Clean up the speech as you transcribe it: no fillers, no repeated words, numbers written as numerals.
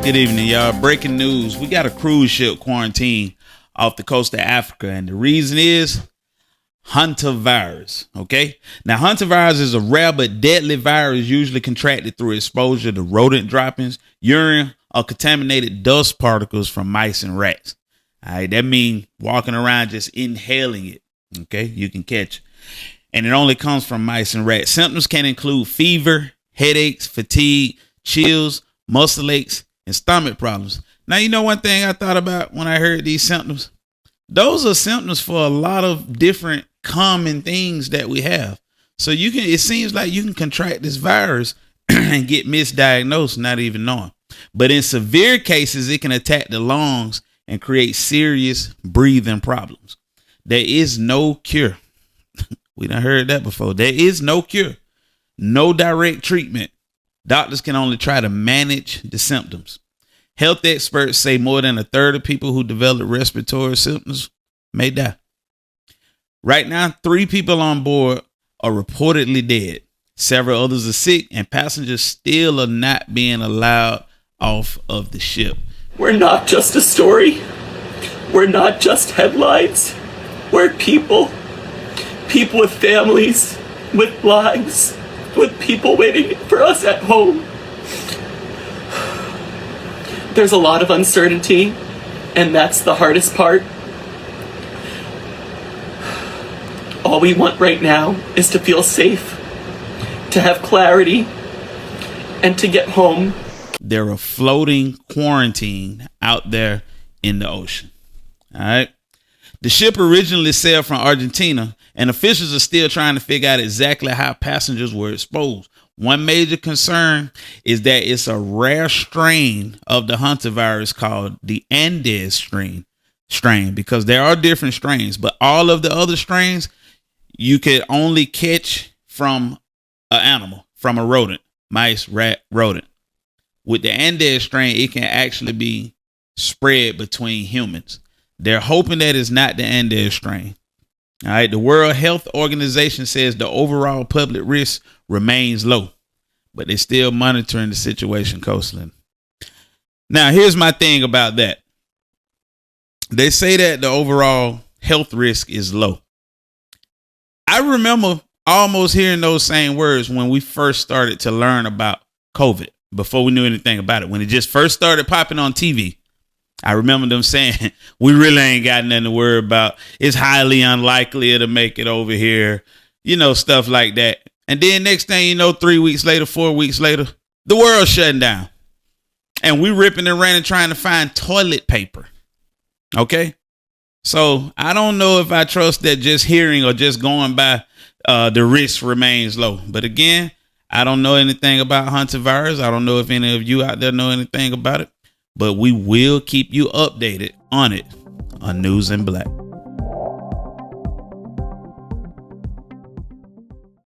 Good evening, y'all. Breaking news. We got a cruise ship quarantine off the coast of Africa, and the reason is HANTAVIRUS. Okay. Now, HANTAVIRUS is a rare but deadly virus usually contracted through exposure to rodent droppings, urine, or contaminated dust particles from mice and rats. All right. That means walking around just inhaling it. Okay. You can catch it. And it only comes from mice and rats. Symptoms can include fever, headaches, fatigue, chills, muscle aches, and stomach problems. Now, you know one thing I thought about when I heard these symptoms? Those are symptoms for a lot of different common things that we have. So it seems like you can contract this virus and get misdiagnosed, not even knowing. But in severe cases, it can attack the lungs and create serious breathing problems. There is no cure. We done heard that before. There is no cure, no direct treatment. Doctors can only try to manage the symptoms. Health experts say more than a third of people who develop respiratory symptoms may die. Right now, 3 people on board are reportedly dead. Several others are sick, and passengers still are not being allowed off of the ship. We're not just a story. We're not just headlines. We're people. People with families, with lives, with people waiting for us at home. There's a lot of uncertainty, and that's the hardest part. All we want right now is to feel safe, to have clarity, and to get home. There are floating quarantine out there in the ocean. All right. The ship originally sailed from Argentina, and officials are still trying to figure out exactly how passengers were exposed. One major concern is that it's a rare strain of the hantavirus called the Andes strain, because there are different strains, but all of the other strains you could only catch from an animal, from a rodent, mice, rat, rodent. With the Andes strain, it can actually be spread between humans. They're hoping that it's not the Andes strain. All right. The World Health Organization says the overall public risk remains low, but they're still monitoring the situation closely. Now, here's my thing about that. They say that the overall health risk is low. I remember almost hearing those same words when we first started to learn about COVID, before we knew anything about it. When it just first started popping on TV, I remember them saying, we really ain't got nothing to worry about. It's highly unlikely to make it over here. You know, stuff like that. And then next thing you know, 3 weeks later, 4 weeks later, the world's shutting down. And we ripping and running trying to find toilet paper. Okay. So I don't know if I trust that just hearing or just going by the risk remains low. But again, I don't know anything about hantavirus. I don't know if any of you out there know anything about it. But we will keep you updated on it on News in Black.